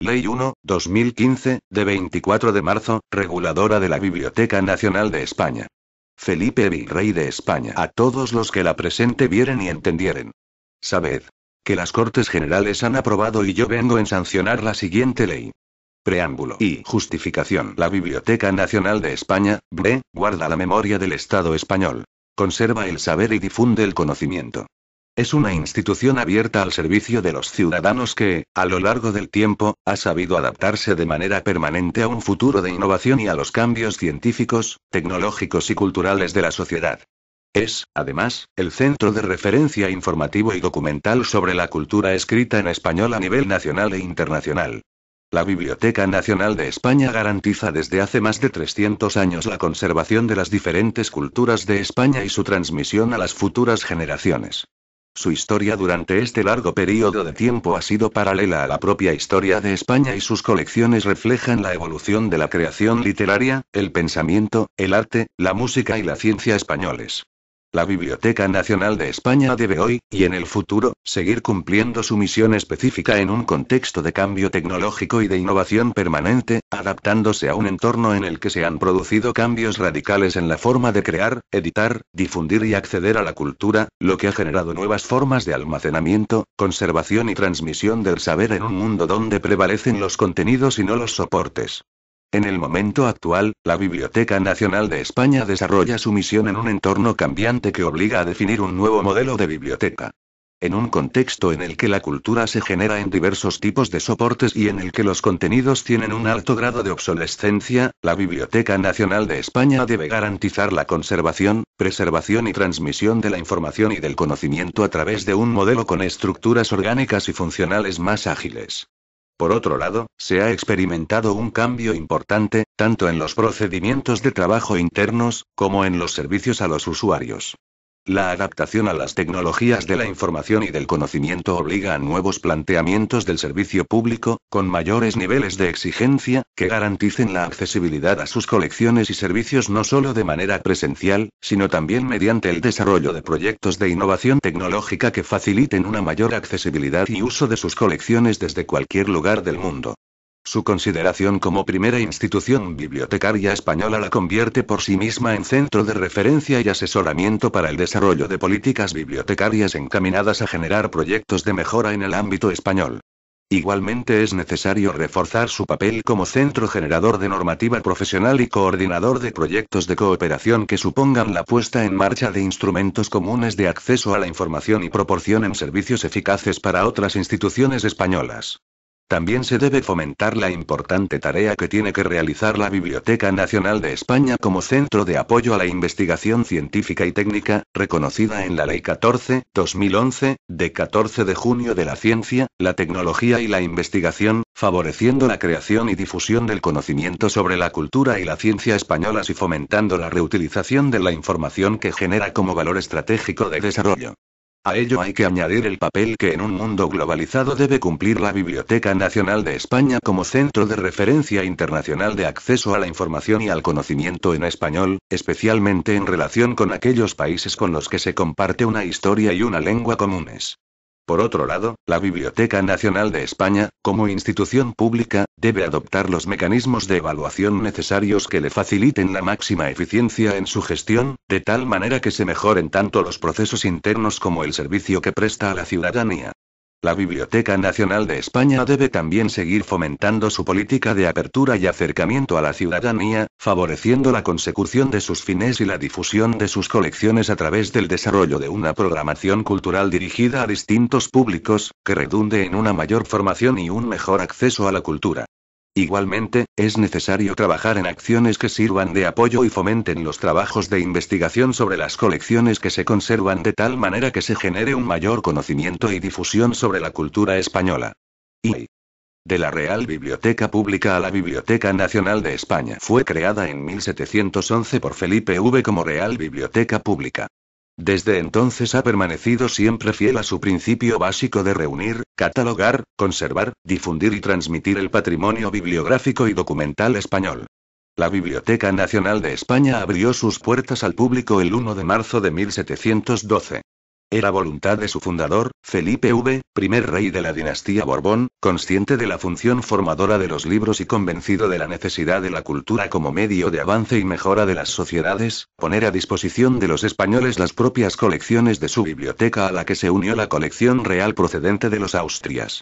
Ley 1/2015, de 24 de marzo, reguladora de la Biblioteca Nacional de España. Felipe Virrey de España. A todos los que la presente vieren y entendieren. Sabed que las Cortes Generales han aprobado y yo vengo en sancionar la siguiente ley. Preámbulo y justificación. La Biblioteca Nacional de España, BNE, guarda la memoria del Estado español. Conserva el saber y difunde el conocimiento. Es una institución abierta al servicio de los ciudadanos que, a lo largo del tiempo, ha sabido adaptarse de manera permanente a un futuro de innovación y a los cambios científicos, tecnológicos y culturales de la sociedad. Es, además, el centro de referencia informativo y documental sobre la cultura escrita en español a nivel nacional e internacional. La Biblioteca Nacional de España garantiza desde hace más de 300 años la conservación de las diferentes culturas de España y su transmisión a las futuras generaciones. Su historia durante este largo periodo de tiempo ha sido paralela a la propia historia de España y sus colecciones reflejan la evolución de la creación literaria, el pensamiento, el arte, la música y la ciencia españoles. La Biblioteca Nacional de España debe hoy, y en el futuro, seguir cumpliendo su misión específica en un contexto de cambio tecnológico y de innovación permanente, adaptándose a un entorno en el que se han producido cambios radicales en la forma de crear, editar, difundir y acceder a la cultura, lo que ha generado nuevas formas de almacenamiento, conservación y transmisión del saber en un mundo donde prevalecen los contenidos y no los soportes. En el momento actual, la Biblioteca Nacional de España desarrolla su misión en un entorno cambiante que obliga a definir un nuevo modelo de biblioteca. En un contexto en el que la cultura se genera en diversos tipos de soportes y en el que los contenidos tienen un alto grado de obsolescencia, la Biblioteca Nacional de España debe garantizar la conservación, preservación y transmisión de la información y del conocimiento a través de un modelo con estructuras orgánicas y funcionales más ágiles. Por otro lado, se ha experimentado un cambio importante, tanto en los procedimientos de trabajo internos, como en los servicios a los usuarios. La adaptación a las tecnologías de la información y del conocimiento obliga a nuevos planteamientos del servicio público, con mayores niveles de exigencia, que garanticen la accesibilidad a sus colecciones y servicios no solo de manera presencial, sino también mediante el desarrollo de proyectos de innovación tecnológica que faciliten una mayor accesibilidad y uso de sus colecciones desde cualquier lugar del mundo. Su consideración como primera institución bibliotecaria española la convierte por sí misma en centro de referencia y asesoramiento para el desarrollo de políticas bibliotecarias encaminadas a generar proyectos de mejora en el ámbito español. Igualmente es necesario reforzar su papel como centro generador de normativa profesional y coordinador de proyectos de cooperación que supongan la puesta en marcha de instrumentos comunes de acceso a la información y proporcionen servicios eficaces para otras instituciones españolas. También se debe fomentar la importante tarea que tiene que realizar la Biblioteca Nacional de España como centro de apoyo a la investigación científica y técnica, reconocida en la Ley 14/2011, de 14 de junio de la ciencia, la tecnología y la investigación, favoreciendo la creación y difusión del conocimiento sobre la cultura y la ciencia españolas y fomentando la reutilización de la información que genera como valor estratégico de desarrollo. A ello hay que añadir el papel que en un mundo globalizado debe cumplir la Biblioteca Nacional de España como centro de referencia internacional de acceso a la información y al conocimiento en español, especialmente en relación con aquellos países con los que se comparte una historia y una lengua comunes. Por otro lado, la Biblioteca Nacional de España, como institución pública, debe adoptar los mecanismos de evaluación necesarios que le faciliten la máxima eficiencia en su gestión, de tal manera que se mejoren tanto los procesos internos como el servicio que presta a la ciudadanía. La Biblioteca Nacional de España debe también seguir fomentando su política de apertura y acercamiento a la ciudadanía, favoreciendo la consecución de sus fines y la difusión de sus colecciones a través del desarrollo de una programación cultural dirigida a distintos públicos, que redunde en una mayor formación y un mejor acceso a la cultura. Igualmente, es necesario trabajar en acciones que sirvan de apoyo y fomenten los trabajos de investigación sobre las colecciones que se conservan de tal manera que se genere un mayor conocimiento y difusión sobre la cultura española. Y de la Real Biblioteca Pública a la Biblioteca Nacional de España fue creada en 1711 por Felipe V como Real Biblioteca Pública. Desde entonces ha permanecido siempre fiel a su principio básico de reunir, catalogar, conservar, difundir y transmitir el patrimonio bibliográfico y documental español. La Biblioteca Nacional de España abrió sus puertas al público el 1 de marzo de 1712. Era voluntad de su fundador, Felipe V, primer rey de la dinastía Borbón, consciente de la función formadora de los libros y convencido de la necesidad de la cultura como medio de avance y mejora de las sociedades, poner a disposición de los españoles las propias colecciones de su biblioteca, a la que se unió la colección real procedente de los Austrias.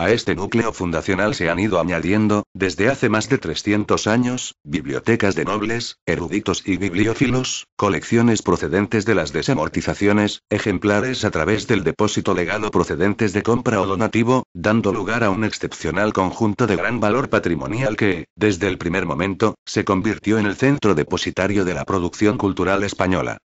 A este núcleo fundacional se han ido añadiendo, desde hace más de 300 años, bibliotecas de nobles, eruditos y bibliófilos, colecciones procedentes de las desamortizaciones, ejemplares a través del depósito legal o procedentes de compra o donativo, dando lugar a un excepcional conjunto de gran valor patrimonial que, desde el primer momento, se convirtió en el centro depositario de la producción cultural española.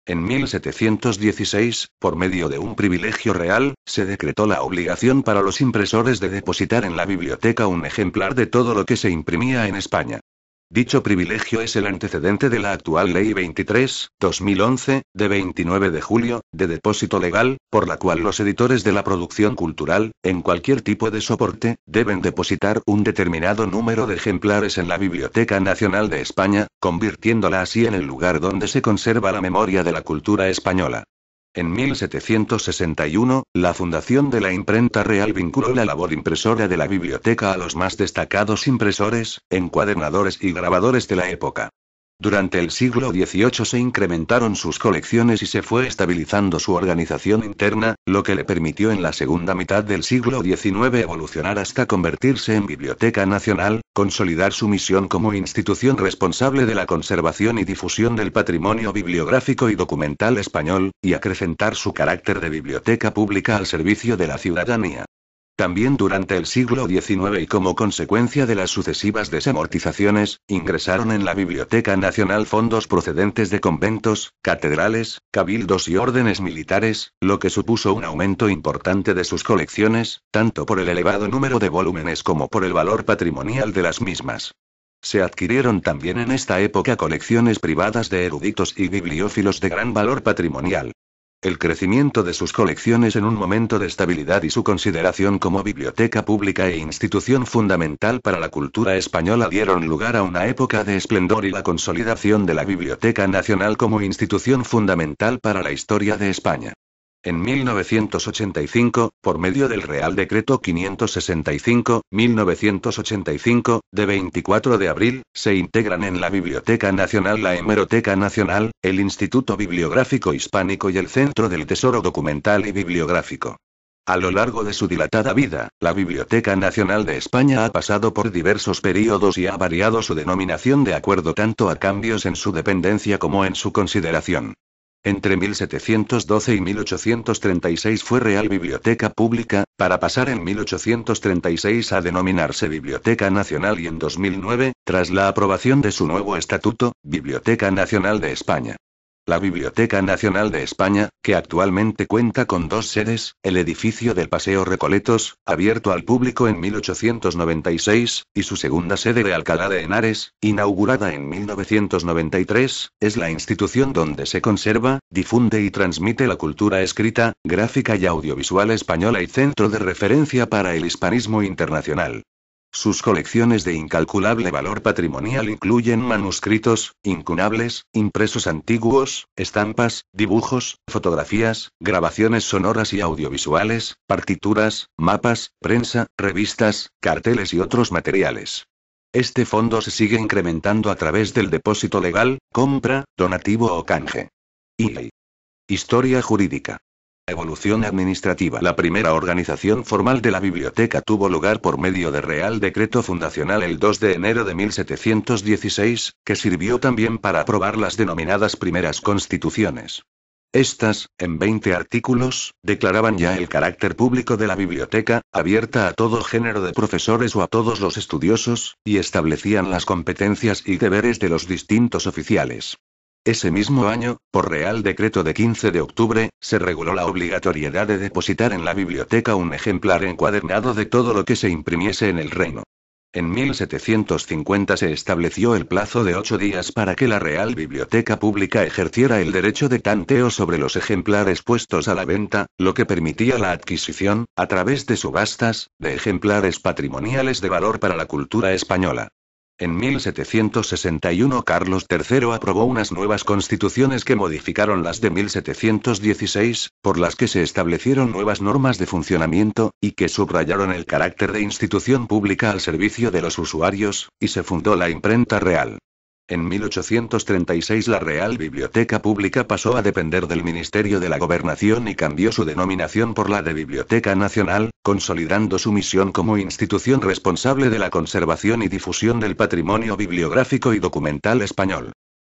En 1716, por medio de un privilegio real, se decretó la obligación para los impresores de depositar en la biblioteca un ejemplar de todo lo que se imprimía en España. Dicho privilegio es el antecedente de la actual Ley 23/2011, de 29 de julio, de depósito legal, por la cual los editores de la producción cultural, en cualquier tipo de soporte, deben depositar un determinado número de ejemplares en la Biblioteca Nacional de España, convirtiéndola así en el lugar donde se conserva la memoria de la cultura española. En 1761, la fundación de la Imprenta Real vinculó la labor impresora de la biblioteca a los más destacados impresores, encuadernadores y grabadores de la época. Durante el siglo XVIII se incrementaron sus colecciones y se fue estabilizando su organización interna, lo que le permitió en la segunda mitad del siglo XIX evolucionar hasta convertirse en Biblioteca Nacional, consolidar su misión como institución responsable de la conservación y difusión del patrimonio bibliográfico y documental español, y acrecentar su carácter de biblioteca pública al servicio de la ciudadanía. También durante el siglo XIX y como consecuencia de las sucesivas desamortizaciones, ingresaron en la Biblioteca Nacional fondos procedentes de conventos, catedrales, cabildos y órdenes militares, lo que supuso un aumento importante de sus colecciones, tanto por el elevado número de volúmenes como por el valor patrimonial de las mismas. Se adquirieron también en esta época colecciones privadas de eruditos y bibliófilos de gran valor patrimonial. El crecimiento de sus colecciones en un momento de estabilidad y su consideración como biblioteca pública e institución fundamental para la cultura española dieron lugar a una época de esplendor y la consolidación de la Biblioteca Nacional como institución fundamental para la historia de España. En 1985, por medio del Real Decreto 565/1985, de 24 de abril, se integran en la Biblioteca Nacional la Hemeroteca Nacional, el Instituto Bibliográfico Hispánico y el Centro del Tesoro Documental y Bibliográfico. A lo largo de su dilatada vida, la Biblioteca Nacional de España ha pasado por diversos períodos y ha variado su denominación de acuerdo tanto a cambios en su dependencia como en su consideración. Entre 1712 y 1836 fue Real Biblioteca Pública, para pasar en 1836 a denominarse Biblioteca Nacional y en 2009, tras la aprobación de su nuevo estatuto, Biblioteca Nacional de España. La Biblioteca Nacional de España, que actualmente cuenta con dos sedes, el edificio del Paseo Recoletos, abierto al público en 1896, y su segunda sede de Alcalá de Henares, inaugurada en 1993, es la institución donde se conserva, difunde y transmite la cultura escrita, gráfica y audiovisual española y centro de referencia para el hispanismo internacional. Sus colecciones de incalculable valor patrimonial incluyen manuscritos, incunables, impresos antiguos, estampas, dibujos, fotografías, grabaciones sonoras y audiovisuales, partituras, mapas, prensa, revistas, carteles y otros materiales. Este fondo se sigue incrementando a través del depósito legal, compra, donativo o canje. Historia jurídica. Evolución administrativa. La primera organización formal de la biblioteca tuvo lugar por medio de Real Decreto Fundacional el 2 de enero de 1716, que sirvió también para aprobar las denominadas primeras constituciones. Estas, en 20 artículos, declaraban ya el carácter público de la biblioteca, abierta a todo género de profesores o a todos los estudiosos, y establecían las competencias y deberes de los distintos oficiales. Ese mismo año, por Real Decreto de 15 de octubre, se reguló la obligatoriedad de depositar en la biblioteca un ejemplar encuadernado de todo lo que se imprimiese en el reino. En 1750 se estableció el plazo de 8 días para que la Real Biblioteca Pública ejerciera el derecho de tanteo sobre los ejemplares puestos a la venta, lo que permitía la adquisición, a través de subastas, de ejemplares patrimoniales de valor para la cultura española. En 1761 Carlos III aprobó unas nuevas constituciones que modificaron las de 1716, por las que se establecieron nuevas normas de funcionamiento, y que subrayaron el carácter de institución pública al servicio de los usuarios, y se fundó la Imprenta Real. En 1836 la Real Biblioteca Pública pasó a depender del Ministerio de la Gobernación y cambió su denominación por la de Biblioteca Nacional, consolidando su misión como institución responsable de la conservación y difusión del patrimonio bibliográfico y documental español.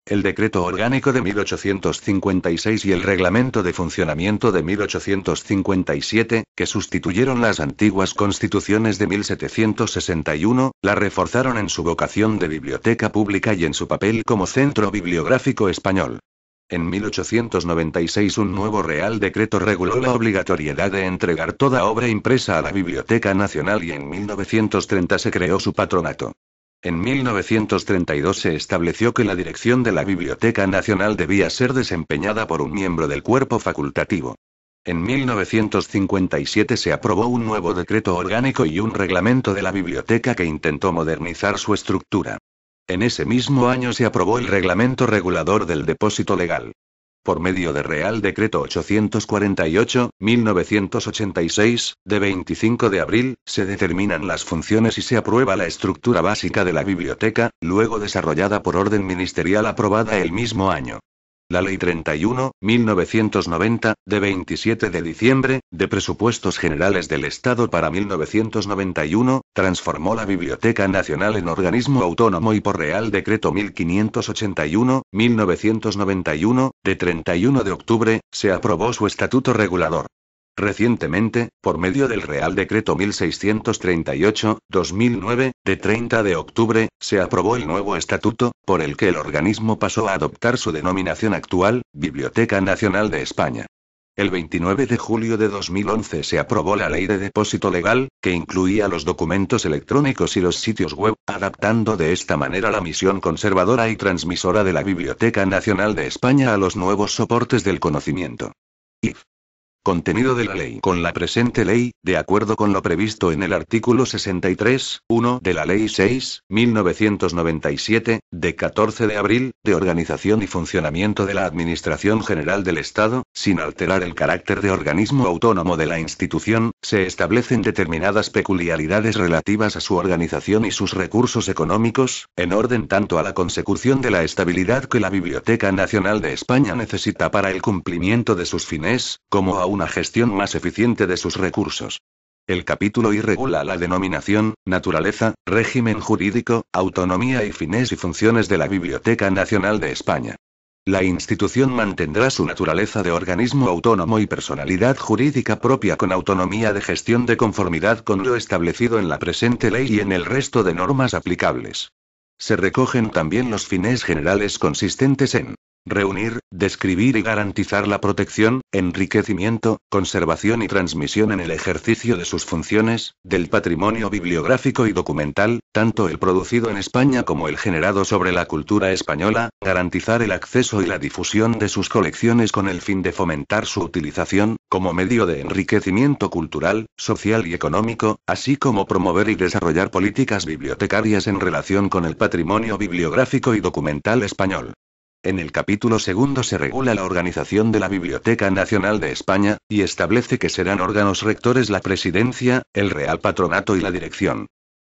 El Decreto Orgánico de 1856 y el Reglamento de Funcionamiento de 1857, que sustituyeron las antiguas constituciones de 1761, la reforzaron en su vocación de biblioteca pública y en su papel como centro bibliográfico español. En 1896 un nuevo Real Decreto reguló la obligatoriedad de entregar toda obra impresa a la Biblioteca Nacional y en 1930 se creó su patronato. En 1932 se estableció que la dirección de la Biblioteca Nacional debía ser desempeñada por un miembro del cuerpo facultativo. En 1957 se aprobó un nuevo decreto orgánico y un reglamento de la biblioteca que intentó modernizar su estructura. En ese mismo año se aprobó el reglamento regulador del depósito legal. Por medio de Real Decreto 848/1986, de 25 de abril, se determinan las funciones y se aprueba la estructura básica de la biblioteca, luego desarrollada por orden ministerial aprobada el mismo año. La Ley 31/1990, de 27 de diciembre, de Presupuestos Generales del Estado para 1991, transformó la Biblioteca Nacional en organismo autónomo y por Real Decreto 1581/1991, de 31 de octubre, se aprobó su estatuto regulador. Recientemente, por medio del Real Decreto 1638/2009, de 30 de octubre, se aprobó el nuevo estatuto, por el que el organismo pasó a adoptar su denominación actual, Biblioteca Nacional de España. El 29 de julio de 2011 se aprobó la Ley de Depósito Legal, que incluía los documentos electrónicos y los sitios web, adaptando de esta manera la misión conservadora y transmisora de la Biblioteca Nacional de España a los nuevos soportes del conocimiento. IF. Contenido de la ley. Con la presente ley, de acuerdo con lo previsto en el artículo 63(1) de la Ley 6/1997, de 14 de abril, de organización y funcionamiento de la Administración General del Estado, sin alterar el carácter de organismo autónomo de la institución, se establecen determinadas peculiaridades relativas a su organización y sus recursos económicos, en orden tanto a la consecución de la estabilidad que la Biblioteca Nacional de España necesita para el cumplimiento de sus fines, como a una gestión más eficiente de sus recursos. El capítulo I regula la denominación, naturaleza, régimen jurídico, autonomía y fines y funciones de la Biblioteca Nacional de España. La institución mantendrá su naturaleza de organismo autónomo y personalidad jurídica propia con autonomía de gestión de conformidad con lo establecido en la presente ley y en el resto de normas aplicables. Se recogen también los fines generales consistentes en reunir, describir y garantizar la protección, enriquecimiento, conservación y transmisión en el ejercicio de sus funciones, del patrimonio bibliográfico y documental, tanto el producido en España como el generado sobre la cultura española, garantizar el acceso y la difusión de sus colecciones con el fin de fomentar su utilización, como medio de enriquecimiento cultural, social y económico, así como promover y desarrollar políticas bibliotecarias en relación con el patrimonio bibliográfico y documental español. En el capítulo segundo se regula la organización de la Biblioteca Nacional de España, y establece que serán órganos rectores la Presidencia, el Real Patronato y la Dirección.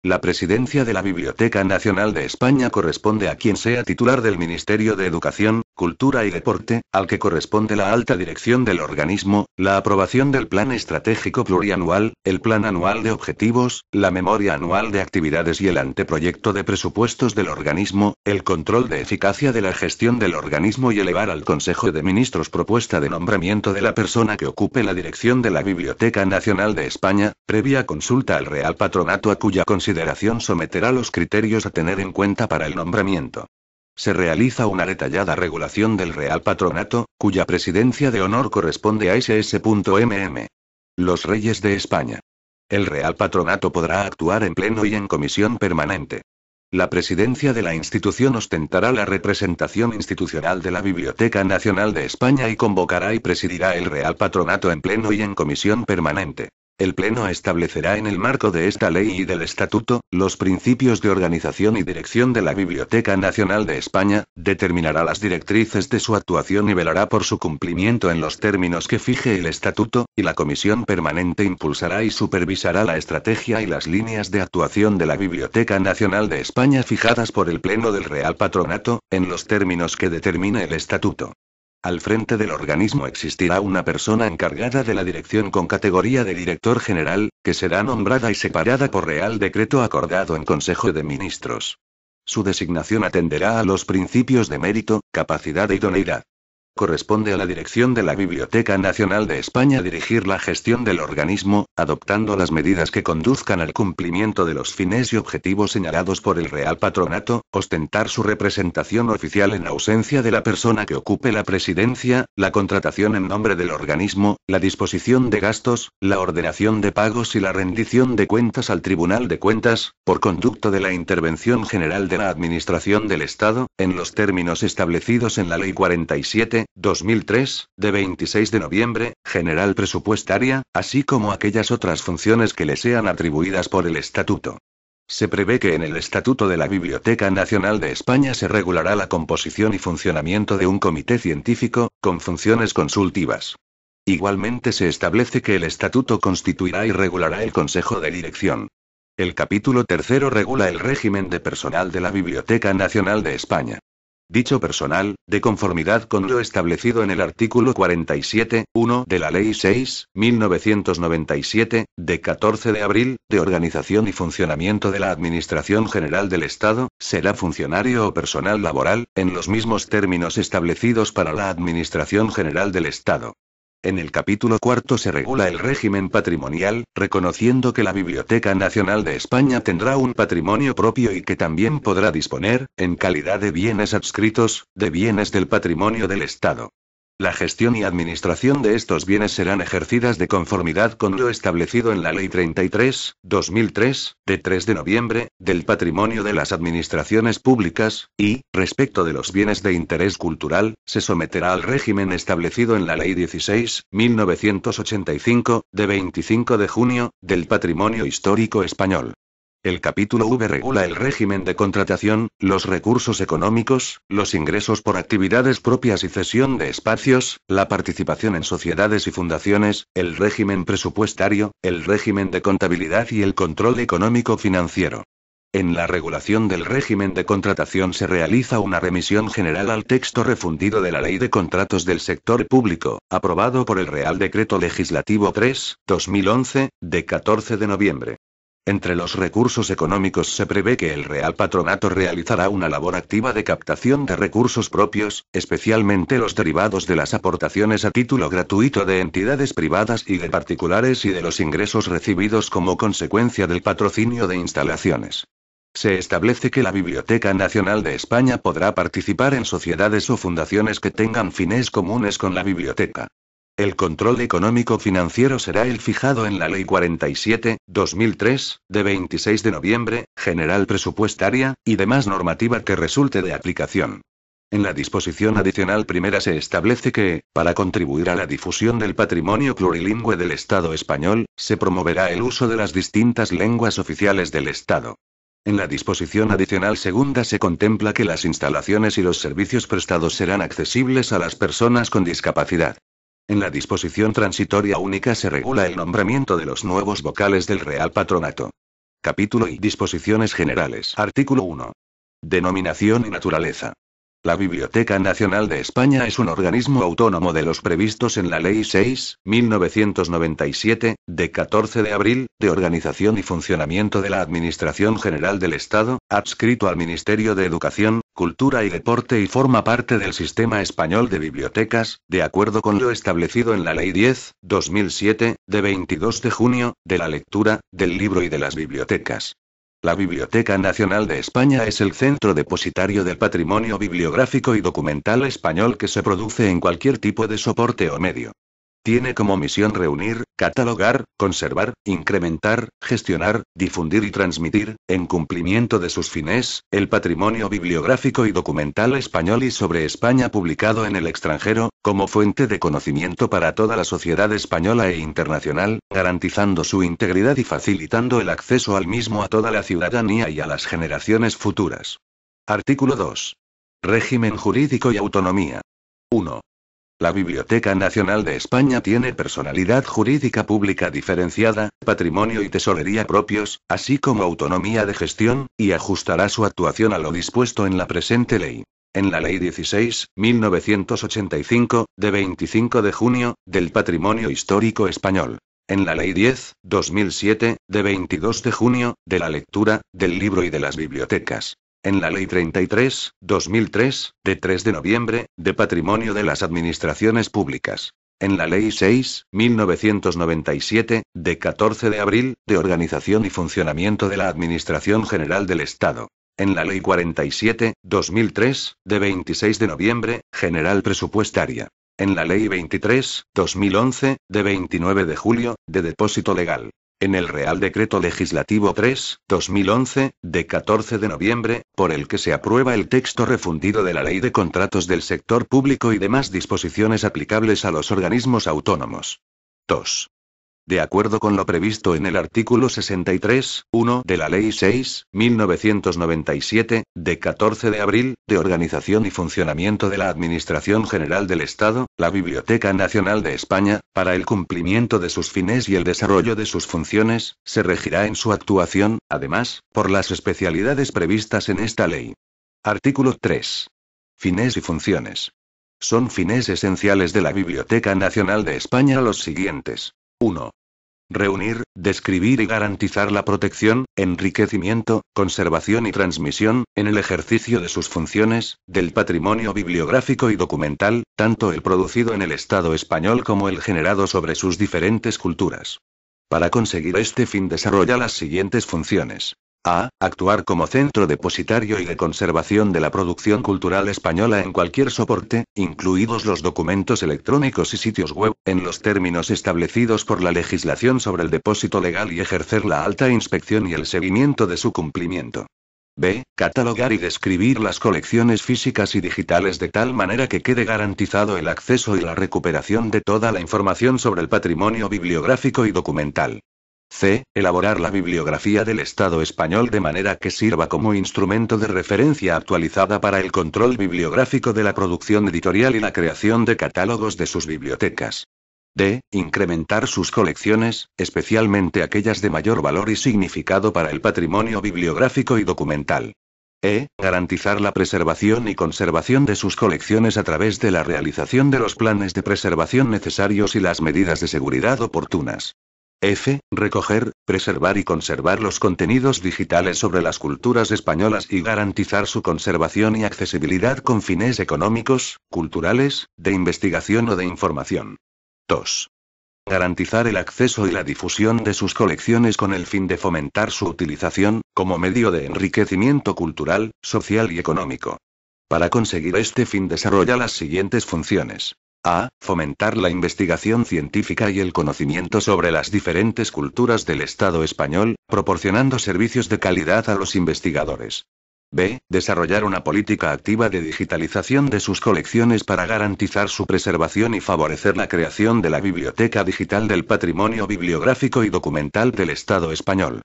La presidencia de la Biblioteca Nacional de España corresponde a quien sea titular del Ministerio de Educación, Cultura y Deporte, al que corresponde la alta dirección del organismo, la aprobación del Plan Estratégico Plurianual, el Plan Anual de Objetivos, la Memoria Anual de Actividades y el anteproyecto de presupuestos del organismo, el control de eficacia de la gestión del organismo y elevar al Consejo de Ministros propuesta de nombramiento de la persona que ocupe la dirección de la Biblioteca Nacional de España, previa consulta al Real Patronato a cuya consideración someterá los criterios a tener en cuenta para el nombramiento. Se realiza una detallada regulación del Real Patronato, cuya presidencia de honor corresponde a SS.MM. Los Reyes de España. El Real Patronato podrá actuar en pleno y en comisión permanente. La presidencia de la institución ostentará la representación institucional de la Biblioteca Nacional de España y convocará y presidirá el Real Patronato en pleno y en comisión permanente. El Pleno establecerá en el marco de esta ley y del Estatuto, los principios de organización y dirección de la Biblioteca Nacional de España, determinará las directrices de su actuación y velará por su cumplimiento en los términos que fije el Estatuto, y la Comisión Permanente impulsará y supervisará la estrategia y las líneas de actuación de la Biblioteca Nacional de España fijadas por el Pleno del Real Patronato, en los términos que determine el Estatuto. Al frente del organismo existirá una persona encargada de la dirección con categoría de director general, que será nombrada y separada por Real Decreto acordado en Consejo de Ministros. Su designación atenderá a los principios de mérito, capacidad e idoneidad. Corresponde a la dirección de la Biblioteca Nacional de España dirigir la gestión del organismo, adoptando las medidas que conduzcan al cumplimiento de los fines y objetivos señalados por el Real Patronato, ostentar su representación oficial en ausencia de la persona que ocupe la presidencia, la contratación en nombre del organismo, la disposición de gastos, la ordenación de pagos y la rendición de cuentas al Tribunal de Cuentas, por conducto de la Intervención General de la Administración del Estado, en los términos establecidos en la Ley 47/2003, de 26 de noviembre, general presupuestaria, así como aquellas otras funciones que le sean atribuidas por el Estatuto. Se prevé que en el Estatuto de la Biblioteca Nacional de España se regulará la composición y funcionamiento de un comité científico, con funciones consultivas. Igualmente se establece que el Estatuto constituirá y regulará el Consejo de Dirección. El capítulo tercero regula el régimen de personal de la Biblioteca Nacional de España. Dicho personal, de conformidad con lo establecido en el artículo 47(1) de la Ley 6/1997, de 14 de abril, de organización y funcionamiento de la Administración General del Estado, será funcionario o personal laboral, en los mismos términos establecidos para la Administración General del Estado. En el capítulo cuarto se regula el régimen patrimonial, reconociendo que la Biblioteca Nacional de España tendrá un patrimonio propio y que también podrá disponer, en calidad de bienes adscritos, de bienes del patrimonio del Estado. La gestión y administración de estos bienes serán ejercidas de conformidad con lo establecido en la Ley 33/2003, de 3 de noviembre, del patrimonio de las administraciones públicas, y, respecto de los bienes de interés cultural, se someterá al régimen establecido en la Ley 16/1985, de 25 de junio, del patrimonio histórico español. El capítulo V regula el régimen de contratación, los recursos económicos, los ingresos por actividades propias y cesión de espacios, la participación en sociedades y fundaciones, el régimen presupuestario, el régimen de contabilidad y el control económico financiero. En la regulación del régimen de contratación se realiza una remisión general al texto refundido de la Ley de Contratos del Sector Público, aprobado por el Real Decreto Legislativo 3/2011, de 14 de noviembre. Entre los recursos económicos se prevé que el Real Patronato realizará una labor activa de captación de recursos propios, especialmente los derivados de las aportaciones a título gratuito de entidades privadas y de particulares y de los ingresos recibidos como consecuencia del patrocinio de instalaciones. Se establece que la Biblioteca Nacional de España podrá participar en sociedades o fundaciones que tengan fines comunes con la biblioteca. El control económico financiero será el fijado en la Ley 47/2003, de 26 de noviembre, general presupuestaria, y demás normativa que resulte de aplicación. En la disposición adicional primera se establece que, para contribuir a la difusión del patrimonio plurilingüe del Estado español, se promoverá el uso de las distintas lenguas oficiales del Estado. En la disposición adicional segunda se contempla que las instalaciones y los servicios prestados serán accesibles a las personas con discapacidad. En la disposición transitoria única se regula el nombramiento de los nuevos vocales del Real Patronato. Capítulo y disposiciones generales. Artículo 1. Denominación y naturaleza. La Biblioteca Nacional de España es un organismo autónomo de los previstos en la Ley 6/1997, de 14 de abril, de organización y funcionamiento de la Administración General del Estado, adscrito al Ministerio de Educación, Cultura y Deporte y forma parte del Sistema Español de Bibliotecas, de acuerdo con lo establecido en la Ley 10/2007, de 22 de junio, de la lectura, del libro y de las bibliotecas. La Biblioteca Nacional de España es el centro depositario del patrimonio bibliográfico y documental español que se produce en cualquier tipo de soporte o medio. Tiene como misión reunir, catalogar, conservar, incrementar, gestionar, difundir y transmitir, en cumplimiento de sus fines, el patrimonio bibliográfico y documental español y sobre España publicado en el extranjero, como fuente de conocimiento para toda la sociedad española e internacional, garantizando su integridad y facilitando el acceso al mismo a toda la ciudadanía y a las generaciones futuras. Artículo 2. Régimen jurídico y autonomía. 1. La Biblioteca Nacional de España tiene personalidad jurídica pública diferenciada, patrimonio y tesorería propios, así como autonomía de gestión, y ajustará su actuación a lo dispuesto en la presente ley. En la Ley 16, 1985, de 25 de junio, del Patrimonio Histórico Español. En la Ley 10, 2007, de 22 de junio, de la lectura, del libro y de las bibliotecas. En la Ley 33, 2003, de 3 de noviembre, de Patrimonio de las Administraciones Públicas. En la Ley 6, 1997, de 14 de abril, de Organización y Funcionamiento de la Administración General del Estado. En la Ley 47, 2003, de 26 de noviembre, General Presupuestaria. En la Ley 23, 2011, de 29 de julio, de Depósito Legal. En el Real Decreto Legislativo 3, 2011, de 14 de noviembre, por el que se aprueba el texto refundido de la Ley de Contratos del Sector Público y demás disposiciones aplicables a los organismos autónomos. 2. De acuerdo con lo previsto en el artículo 63, 1 de la Ley 6, 1997, de 14 de abril, de Organización y Funcionamiento de la Administración General del Estado, la Biblioteca Nacional de España, para el cumplimiento de sus fines y el desarrollo de sus funciones, se regirá en su actuación, además, por las especialidades previstas en esta ley. Artículo 3. Fines y funciones. Son fines esenciales de la Biblioteca Nacional de España los siguientes. 1. Reunir, describir y garantizar la protección, enriquecimiento, conservación y transmisión, en el ejercicio de sus funciones, del patrimonio bibliográfico y documental, tanto el producido en el Estado español como el generado sobre sus diferentes culturas. Para conseguir este fin desarrolla las siguientes funciones. A. Actuar como centro depositario y de conservación de la producción cultural española en cualquier soporte, incluidos los documentos electrónicos y sitios web, en los términos establecidos por la legislación sobre el depósito legal y ejercer la alta inspección y el seguimiento de su cumplimiento. B. Catalogar y describir las colecciones físicas y digitales de tal manera que quede garantizado el acceso y la recuperación de toda la información sobre el patrimonio bibliográfico y documental. C. Elaborar la bibliografía del Estado español de manera que sirva como instrumento de referencia actualizada para el control bibliográfico de la producción editorial y la creación de catálogos de sus bibliotecas. D. Incrementar sus colecciones, especialmente aquellas de mayor valor y significado para el patrimonio bibliográfico y documental. E. Garantizar la preservación y conservación de sus colecciones a través de la realización de los planes de preservación necesarios y las medidas de seguridad oportunas. F. Recoger, preservar y conservar los contenidos digitales sobre las culturas españolas y garantizar su conservación y accesibilidad con fines económicos, culturales, de investigación o de información. 2. Garantizar el acceso y la difusión de sus colecciones con el fin de fomentar su utilización, como medio de enriquecimiento cultural, social y económico. Para conseguir este fin desarrolla las siguientes funciones. A. Fomentar la investigación científica y el conocimiento sobre las diferentes culturas del Estado español, proporcionando servicios de calidad a los investigadores. B. Desarrollar una política activa de digitalización de sus colecciones para garantizar su preservación y favorecer la creación de la Biblioteca Digital del Patrimonio Bibliográfico y Documental del Estado español.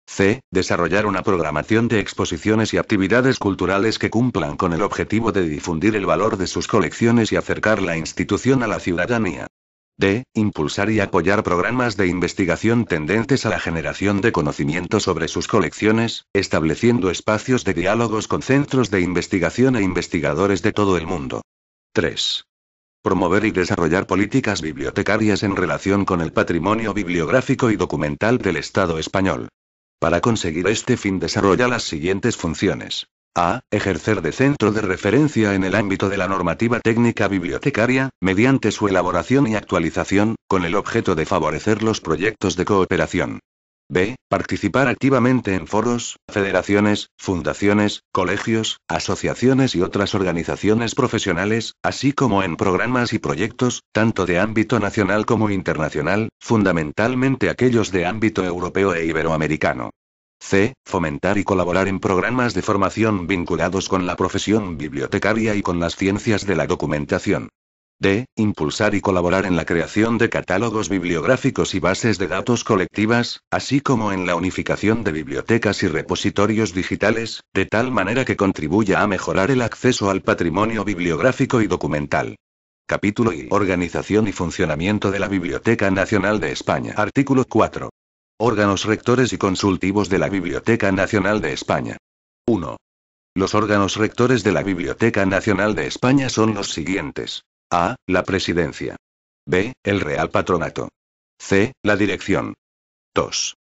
C. Desarrollar una programación de exposiciones y actividades culturales que cumplan con el objetivo de difundir el valor de sus colecciones y acercar la institución a la ciudadanía. D. Impulsar y apoyar programas de investigación tendentes a la generación de conocimiento sobre sus colecciones, estableciendo espacios de diálogos con centros de investigación e investigadores de todo el mundo. 3. Promover y desarrollar políticas bibliotecarias en relación con el patrimonio bibliográfico y documental del Estado español. Para conseguir este fin desarrolla las siguientes funciones. A. Ejercer de centro de referencia en el ámbito de la normativa técnica bibliotecaria, mediante su elaboración y actualización, con el objeto de favorecer los proyectos de cooperación. B. Participar activamente en foros, federaciones, fundaciones, colegios, asociaciones y otras organizaciones profesionales, así como en programas y proyectos, tanto de ámbito nacional como internacional, fundamentalmente aquellos de ámbito europeo e iberoamericano. C. Fomentar y colaborar en programas de formación vinculados con la profesión bibliotecaria y con las ciencias de la documentación. D. Impulsar y colaborar en la creación de catálogos bibliográficos y bases de datos colectivas, así como en la unificación de bibliotecas y repositorios digitales, de tal manera que contribuya a mejorar el acceso al patrimonio bibliográfico y documental. Capítulo I. Organización y funcionamiento de la Biblioteca Nacional de España. Artículo 4. Órganos rectores y consultivos de la Biblioteca Nacional de España. 1. Los órganos rectores de la Biblioteca Nacional de España son los siguientes. A. La Presidencia. B. El Real Patronato. C. La Dirección. 2.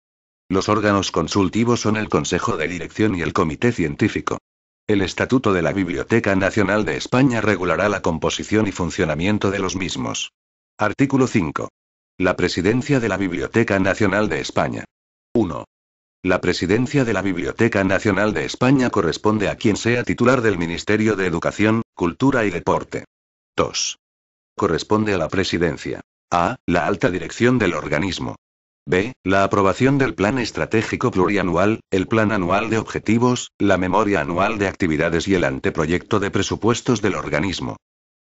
Los órganos consultivos son el Consejo de Dirección y el Comité Científico. El Estatuto de la Biblioteca Nacional de España regulará la composición y funcionamiento de los mismos. Artículo 5. La Presidencia de la Biblioteca Nacional de España. 1. La presidencia de la Biblioteca Nacional de España corresponde a quien sea titular del Ministerio de Educación, Cultura y Deporte. 2. Corresponde a la presidencia. A. La alta dirección del organismo. B. La aprobación del Plan Estratégico Plurianual, el Plan Anual de Objetivos, la Memoria Anual de Actividades y el anteproyecto de presupuestos del organismo.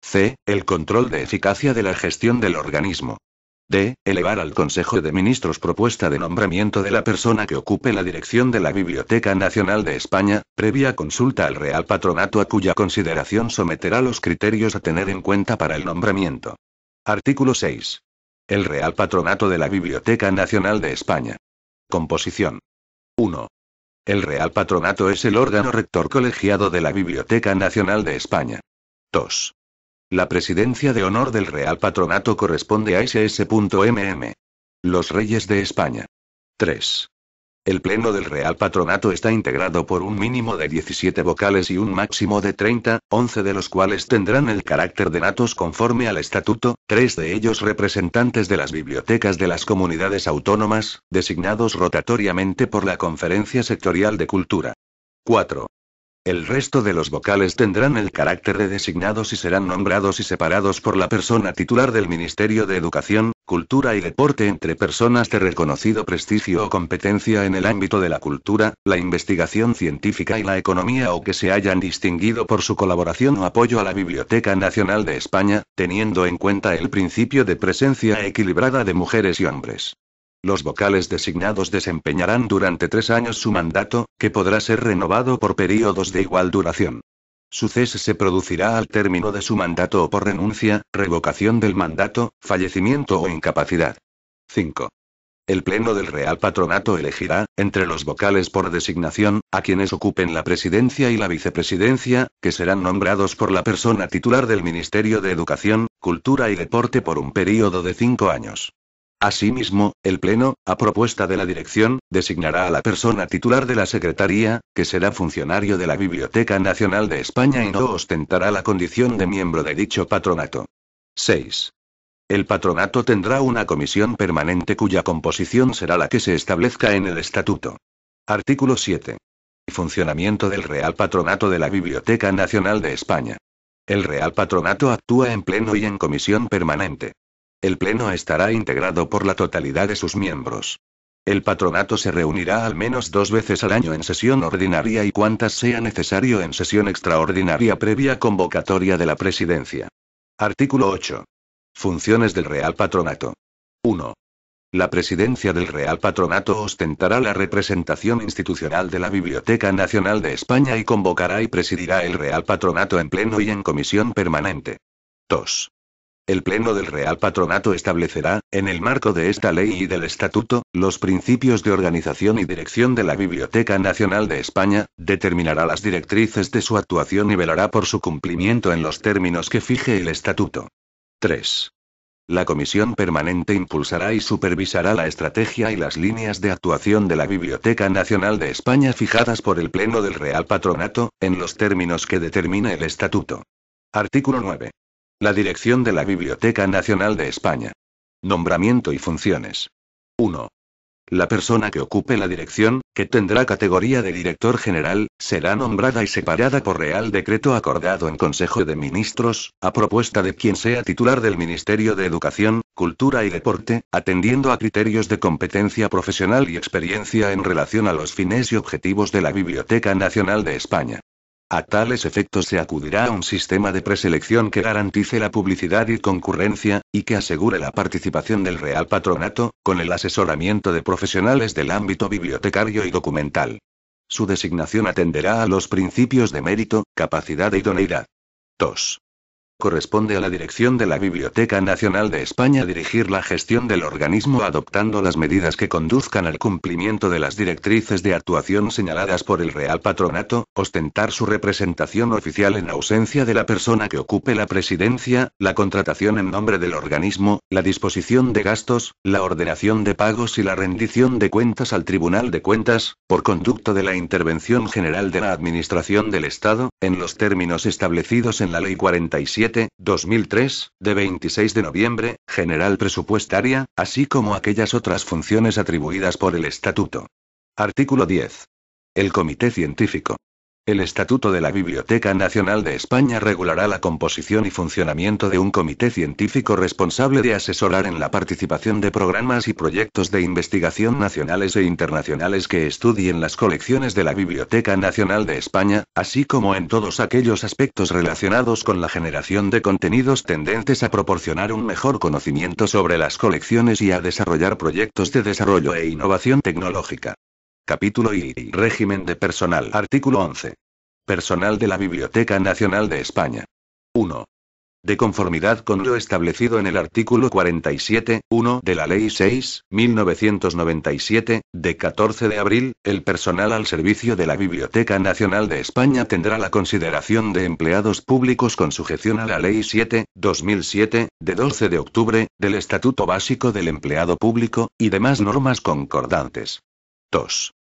C. El control de eficacia de la gestión del organismo. D. Elevar al Consejo de Ministros propuesta de nombramiento de la persona que ocupe la dirección de la Biblioteca Nacional de España, previa consulta al Real Patronato a cuya consideración someterá los criterios a tener en cuenta para el nombramiento. Artículo 6. El Real Patronato de la Biblioteca Nacional de España. Composición. 1. El Real Patronato es el órgano rector colegiado de la Biblioteca Nacional de España. 2. La presidencia de honor del Real Patronato corresponde a SS.MM. Los Reyes de España. 3. El Pleno del Real Patronato está integrado por un mínimo de 17 vocales y un máximo de 30, 11 de los cuales tendrán el carácter de natos conforme al estatuto, 3 de ellos representantes de las bibliotecas de las comunidades autónomas, designados rotatoriamente por la Conferencia Sectorial de Cultura. 4. El resto de los vocales tendrán el carácter de designados y serán nombrados y separados por la persona titular del Ministerio de Educación, Cultura y Deporte entre personas de reconocido prestigio o competencia en el ámbito de la cultura, la investigación científica y la economía o que se hayan distinguido por su colaboración o apoyo a la Biblioteca Nacional de España, teniendo en cuenta el principio de presencia equilibrada de mujeres y hombres. Los vocales designados desempeñarán durante 3 años su mandato, que podrá ser renovado por períodos de igual duración. Su cese se producirá al término de su mandato o por renuncia, revocación del mandato, fallecimiento o incapacidad. 5. El Pleno del Real Patronato elegirá, entre los vocales por designación, a quienes ocupen la presidencia y la vicepresidencia, que serán nombrados por la persona titular del Ministerio de Educación, Cultura y Deporte por un período de 5 años. Asimismo, el Pleno, a propuesta de la dirección, designará a la persona titular de la Secretaría, que será funcionario de la Biblioteca Nacional de España y no ostentará la condición de miembro de dicho patronato. 6. El patronato tendrá una comisión permanente cuya composición será la que se establezca en el estatuto. Artículo 7. Funcionamiento del Real Patronato de la Biblioteca Nacional de España. El Real Patronato actúa en pleno y en comisión permanente. El Pleno estará integrado por la totalidad de sus miembros. El patronato se reunirá al menos 2 veces al año en sesión ordinaria y cuantas sea necesario en sesión extraordinaria previa convocatoria de la presidencia. Artículo 8. Funciones del Real Patronato. 1. La presidencia del Real Patronato ostentará la representación institucional de la Biblioteca Nacional de España y convocará y presidirá el Real Patronato en pleno y en comisión permanente. 2. El Pleno del Real Patronato establecerá, en el marco de esta ley y del estatuto, los principios de organización y dirección de la Biblioteca Nacional de España, determinará las directrices de su actuación y velará por su cumplimiento en los términos que fije el estatuto. 3. La Comisión Permanente impulsará y supervisará la estrategia y las líneas de actuación de la Biblioteca Nacional de España fijadas por el Pleno del Real Patronato, en los términos que determina el estatuto. Artículo 9. La dirección de la Biblioteca Nacional de España. Nombramiento y funciones. 1. La persona que ocupe la dirección, que tendrá categoría de director general, será nombrada y separada por Real Decreto acordado en Consejo de Ministros, a propuesta de quien sea titular del Ministerio de Educación, Cultura y Deporte, atendiendo a criterios de competencia profesional y experiencia en relación a los fines y objetivos de la Biblioteca Nacional de España. A tales efectos se acudirá a un sistema de preselección que garantice la publicidad y concurrencia, y que asegure la participación del Real Patronato, con el asesoramiento de profesionales del ámbito bibliotecario y documental. Su designación atenderá a los principios de mérito, capacidad e idoneidad. 2. Corresponde a la dirección de la Biblioteca Nacional de España dirigir la gestión del organismo adoptando las medidas que conduzcan al cumplimiento de las directrices de actuación señaladas por el Real Patronato, ostentar su representación oficial en ausencia de la persona que ocupe la presidencia, la contratación en nombre del organismo, la disposición de gastos, la ordenación de pagos y la rendición de cuentas al Tribunal de Cuentas, por conducto de la Intervención General de la Administración del Estado, en los términos establecidos en la Ley 47/2003, de 26 de noviembre, general presupuestaria, así como aquellas otras funciones atribuidas por el Estatuto. Artículo 10. El Comité Científico. El Estatuto de la Biblioteca Nacional de España regulará la composición y funcionamiento de un comité científico responsable de asesorar en la participación de programas y proyectos de investigación nacionales e internacionales que estudien las colecciones de la Biblioteca Nacional de España, así como en todos aquellos aspectos relacionados con la generación de contenidos tendentes a proporcionar un mejor conocimiento sobre las colecciones y a desarrollar proyectos de desarrollo e innovación tecnológica. Capítulo I. Régimen de personal. Artículo 11. Personal de la Biblioteca Nacional de España. 1. De conformidad con lo establecido en el artículo 47(1) de la Ley 6/1997, de 14 de abril, el personal al servicio de la Biblioteca Nacional de España tendrá la consideración de empleados públicos con sujeción a la Ley 7/2007, de 12 de octubre, del Estatuto Básico del Empleado Público, y demás normas concordantes. 2.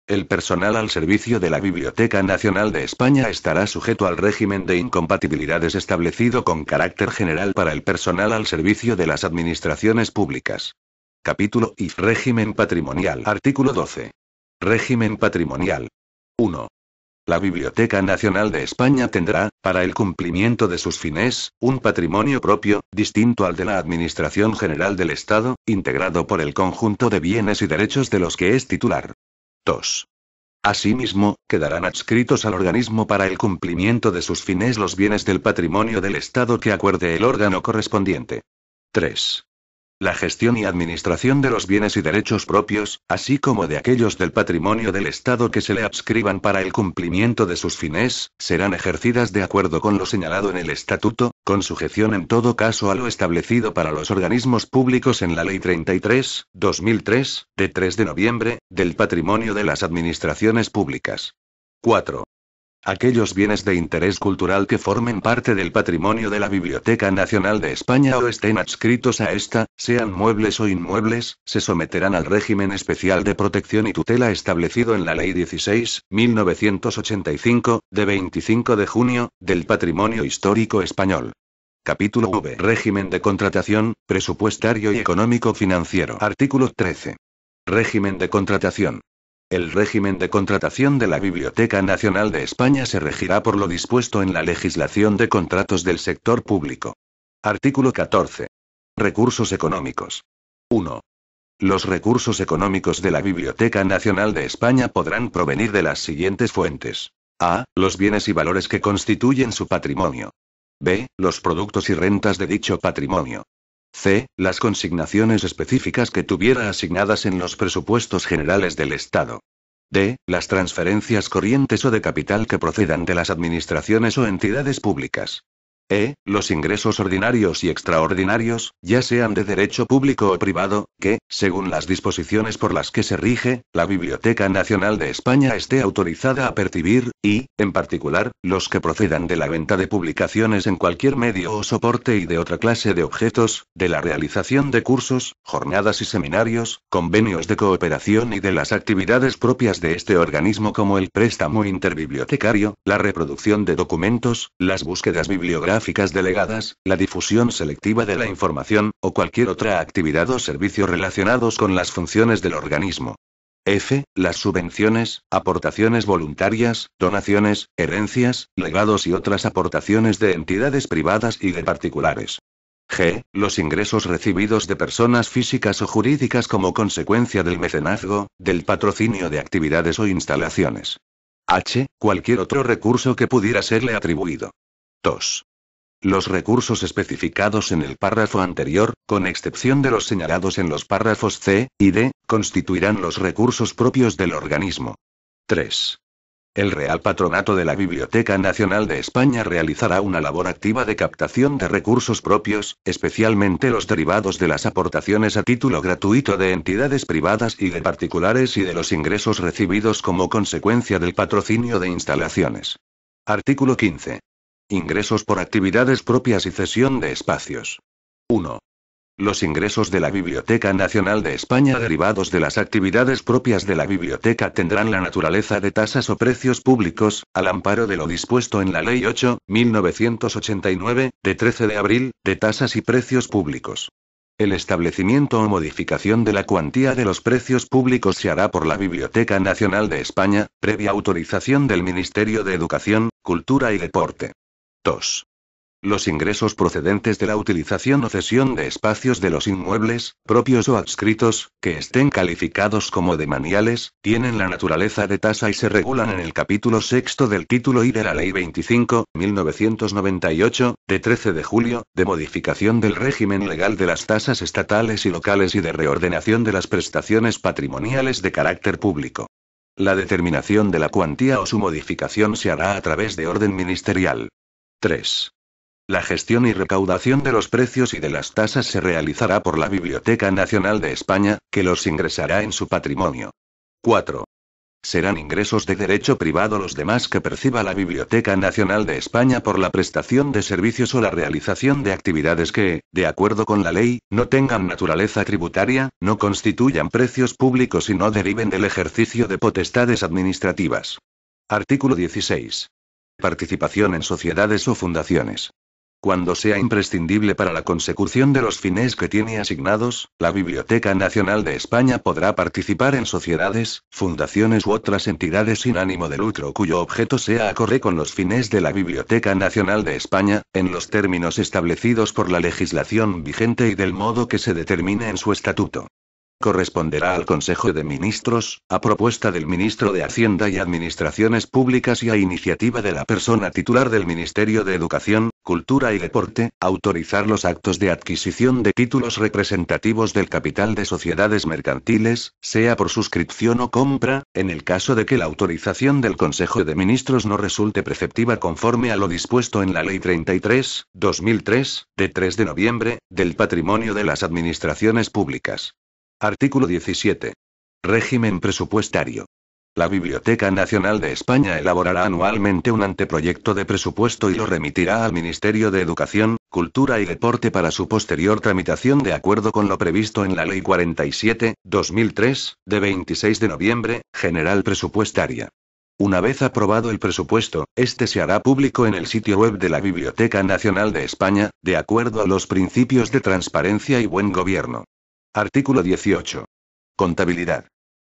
El personal al servicio de la Biblioteca Nacional de España estará sujeto al régimen de incompatibilidades establecido con carácter general para el personal al servicio de las administraciones públicas. Capítulo I. Régimen patrimonial. Artículo 12. Régimen patrimonial. 1. La Biblioteca Nacional de España tendrá, para el cumplimiento de sus fines, un patrimonio propio, distinto al de la Administración General del Estado, integrado por el conjunto de bienes y derechos de los que es titular. 2. Asimismo, quedarán adscritos al organismo para el cumplimiento de sus fines los bienes del patrimonio del Estado que acuerde el órgano correspondiente. 3. La gestión y administración de los bienes y derechos propios, así como de aquellos del patrimonio del Estado que se le adscriban para el cumplimiento de sus fines, serán ejercidas de acuerdo con lo señalado en el Estatuto, con sujeción en todo caso a lo establecido para los organismos públicos en la Ley 33/2003, de 3 de noviembre, del patrimonio de las administraciones públicas. 4. Aquellos bienes de interés cultural que formen parte del patrimonio de la Biblioteca Nacional de España o estén adscritos a esta, sean muebles o inmuebles, se someterán al régimen especial de protección y tutela establecido en la Ley 16/1985, de 25 de junio, del Patrimonio Histórico Español. Capítulo V. Régimen de contratación, presupuestario y económico-financiero. Artículo 13. Régimen de contratación. El régimen de contratación de la Biblioteca Nacional de España se regirá por lo dispuesto en la legislación de contratos del sector público. Artículo 14. Recursos económicos. 1. Los recursos económicos de la Biblioteca Nacional de España podrán provenir de las siguientes fuentes. A. Los bienes y valores que constituyen su patrimonio. B. Los productos y rentas de dicho patrimonio. C. Las consignaciones específicas que tuviera asignadas en los presupuestos generales del Estado. D. Las transferencias corrientes o de capital que procedan de las administraciones o entidades públicas. E. Los ingresos ordinarios y extraordinarios, ya sean de derecho público o privado, que, según las disposiciones por las que se rige, la Biblioteca Nacional de España esté autorizada a percibir, y, en particular, los que procedan de la venta de publicaciones en cualquier medio o soporte y de otra clase de objetos, de la realización de cursos, jornadas y seminarios, convenios de cooperación y de las actividades propias de este organismo como el préstamo interbibliotecario, la reproducción de documentos, las búsquedas bibliográficas bibliográficas delegadas, la difusión selectiva de la información, o cualquier otra actividad o servicio relacionados con las funciones del organismo. F. Las subvenciones, aportaciones voluntarias, donaciones, herencias, legados y otras aportaciones de entidades privadas y de particulares. G. Los ingresos recibidos de personas físicas o jurídicas como consecuencia del mecenazgo, del patrocinio de actividades o instalaciones. H. Cualquier otro recurso que pudiera serle atribuido. 2. Los recursos especificados en el párrafo anterior, con excepción de los señalados en los párrafos C y D, constituirán los recursos propios del organismo. 3. El Real Patronato de la Biblioteca Nacional de España realizará una labor activa de captación de recursos propios, especialmente los derivados de las aportaciones a título gratuito de entidades privadas y de particulares y de los ingresos recibidos como consecuencia del patrocinio de instalaciones. Artículo 15. Ingresos por actividades propias y cesión de espacios. 1. Los ingresos de la Biblioteca Nacional de España derivados de las actividades propias de la biblioteca tendrán la naturaleza de tasas o precios públicos, al amparo de lo dispuesto en la Ley 8.1989, de 13 de abril, de tasas y precios públicos. El establecimiento o modificación de la cuantía de los precios públicos se hará por la Biblioteca Nacional de España, previa autorización del Ministerio de Educación, Cultura y Deporte. 2. Los ingresos procedentes de la utilización o cesión de espacios de los inmuebles, propios o adscritos, que estén calificados como demaniales, tienen la naturaleza de tasa y se regulan en el capítulo 6 del título I de la Ley 25.1998, de 13 de julio, de modificación del régimen legal de las tasas estatales y locales y de reordenación de las prestaciones patrimoniales de carácter público. La determinación de la cuantía o su modificación se hará a través de orden ministerial. 3. La gestión y recaudación de los precios y de las tasas se realizará por la Biblioteca Nacional de España, que los ingresará en su patrimonio. 4. Serán ingresos de derecho privado los demás que perciba la Biblioteca Nacional de España por la prestación de servicios o la realización de actividades que, de acuerdo con la ley, no tengan naturaleza tributaria, no constituyan precios públicos y no deriven del ejercicio de potestades administrativas. Artículo 16. Participación en sociedades o fundaciones. Cuando sea imprescindible para la consecución de los fines que tiene asignados, la Biblioteca Nacional de España podrá participar en sociedades, fundaciones u otras entidades sin ánimo de lucro cuyo objeto sea acorde con los fines de la Biblioteca Nacional de España, en los términos establecidos por la legislación vigente y del modo que se determine en su estatuto. Corresponderá al Consejo de Ministros, a propuesta del Ministro de Hacienda y Administraciones Públicas y a iniciativa de la persona titular del Ministerio de Educación, Cultura y Deporte, autorizar los actos de adquisición de títulos representativos del capital de sociedades mercantiles, sea por suscripción o compra, en el caso de que la autorización del Consejo de Ministros no resulte preceptiva conforme a lo dispuesto en la Ley 33/2003, de 3 de noviembre, del patrimonio de las administraciones públicas. Artículo 17. Régimen presupuestario. La Biblioteca Nacional de España elaborará anualmente un anteproyecto de presupuesto y lo remitirá al Ministerio de Educación, Cultura y Deporte para su posterior tramitación de acuerdo con lo previsto en la Ley 47/2003, de 26 de noviembre, General Presupuestaria. Una vez aprobado el presupuesto, este se hará público en el sitio web de la Biblioteca Nacional de España, de acuerdo a los principios de transparencia y buen gobierno. Artículo 18. Contabilidad.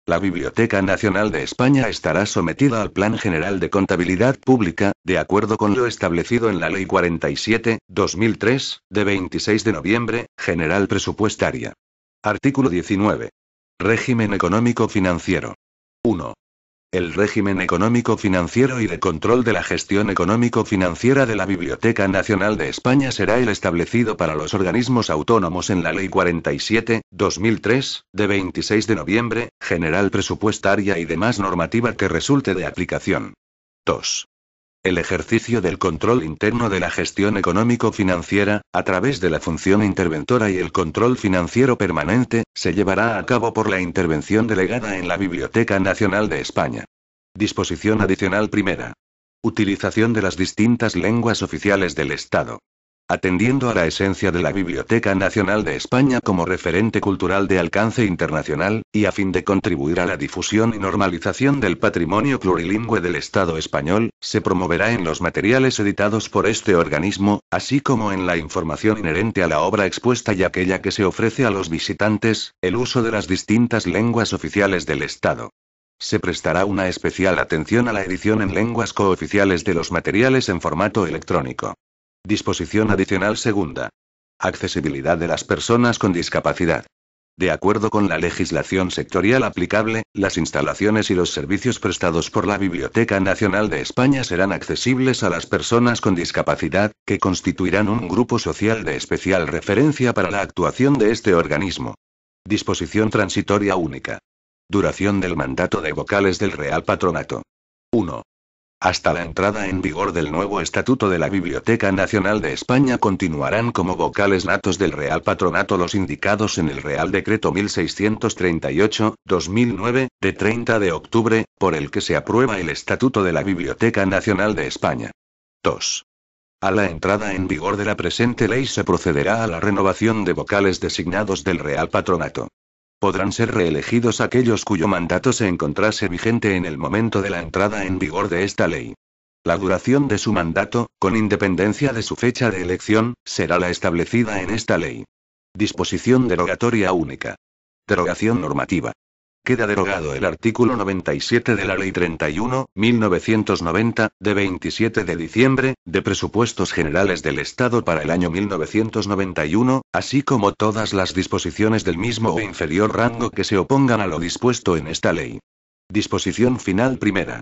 La Biblioteca Nacional de España estará sometida al Plan General de Contabilidad Pública, de acuerdo con lo establecido en la Ley 47/2003, de 26 de noviembre, General Presupuestaria. Artículo 19. Régimen económico financiero. 1. El régimen económico-financiero y de control de la gestión económico-financiera de la Biblioteca Nacional de España será el establecido para los organismos autónomos en la Ley 47/2003, de 26 de noviembre, General Presupuestaria y demás normativa que resulte de aplicación. 2. El ejercicio del control interno de la gestión económico-financiera, a través de la función interventora y el control financiero permanente, se llevará a cabo por la intervención delegada en la Biblioteca Nacional de España. Disposición adicional primera. Utilización de las distintas lenguas oficiales del Estado. Atendiendo a la esencia de la Biblioteca Nacional de España como referente cultural de alcance internacional, y a fin de contribuir a la difusión y normalización del patrimonio plurilingüe del Estado español, se promoverá en los materiales editados por este organismo, así como en la información inherente a la obra expuesta y aquella que se ofrece a los visitantes, el uso de las distintas lenguas oficiales del Estado. Se prestará una especial atención a la edición en lenguas cooficiales de los materiales en formato electrónico. Disposición adicional segunda. Accesibilidad de las personas con discapacidad. De acuerdo con la legislación sectorial aplicable, las instalaciones y los servicios prestados por la Biblioteca Nacional de España serán accesibles a las personas con discapacidad, que constituirán un grupo social de especial referencia para la actuación de este organismo. Disposición transitoria única. Duración del mandato de vocales del Real Patronato. 1. Hasta la entrada en vigor del nuevo Estatuto de la Biblioteca Nacional de España continuarán como vocales natos del Real Patronato los indicados en el Real Decreto 1638/2009, de 30 de octubre, por el que se aprueba el Estatuto de la Biblioteca Nacional de España. 2. A la entrada en vigor de la presente ley se procederá a la renovación de vocales designados del Real Patronato. Podrán ser reelegidos aquellos cuyo mandato se encontrase vigente en el momento de la entrada en vigor de esta ley. La duración de su mandato, con independencia de su fecha de elección, será la establecida en esta ley. Disposición derogatoria única. Derogación normativa. Queda derogado el artículo 97 de la Ley 31/1990, de 27 de diciembre, de Presupuestos Generales del Estado para el año 1991, así como todas las disposiciones del mismo o inferior rango que se opongan a lo dispuesto en esta ley. Disposición final primera.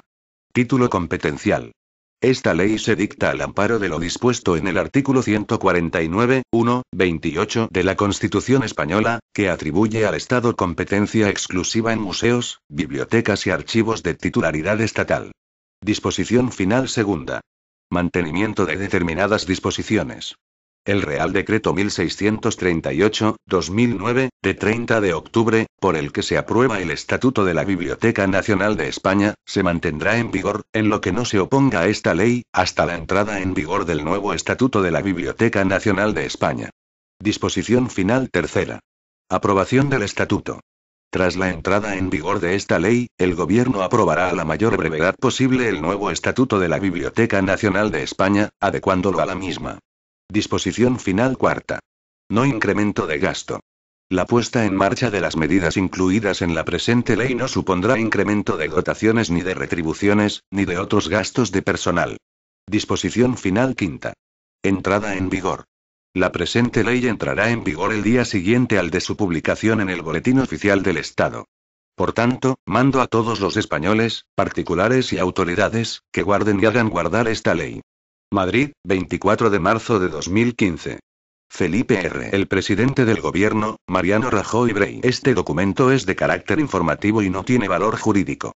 Título competencial. Esta ley se dicta al amparo de lo dispuesto en el artículo 149, 1, 28 de la Constitución Española, que atribuye al Estado competencia exclusiva en museos, bibliotecas y archivos de titularidad estatal. Disposición final segunda. Mantenimiento de determinadas disposiciones. El Real Decreto 1638/2009, de 30 de octubre, por el que se aprueba el Estatuto de la Biblioteca Nacional de España, se mantendrá en vigor, en lo que no se oponga a esta ley, hasta la entrada en vigor del nuevo Estatuto de la Biblioteca Nacional de España. Disposición final tercera. Aprobación del Estatuto. Tras la entrada en vigor de esta ley, el Gobierno aprobará a la mayor brevedad posible el nuevo Estatuto de la Biblioteca Nacional de España, adecuándolo a la misma. Disposición final cuarta. No incremento de gasto. La puesta en marcha de las medidas incluidas en la presente ley no supondrá incremento de dotaciones ni de retribuciones, ni de otros gastos de personal. Disposición final quinta. Entrada en vigor. La presente ley entrará en vigor el día siguiente al de su publicación en el Boletín Oficial del Estado. Por tanto, mando a todos los españoles, particulares y autoridades, que guarden y hagan guardar esta ley. Madrid, 24 de marzo de 2015. Felipe R. El presidente del gobierno, Mariano Rajoy Brey. Este documento es de carácter informativo y no tiene valor jurídico.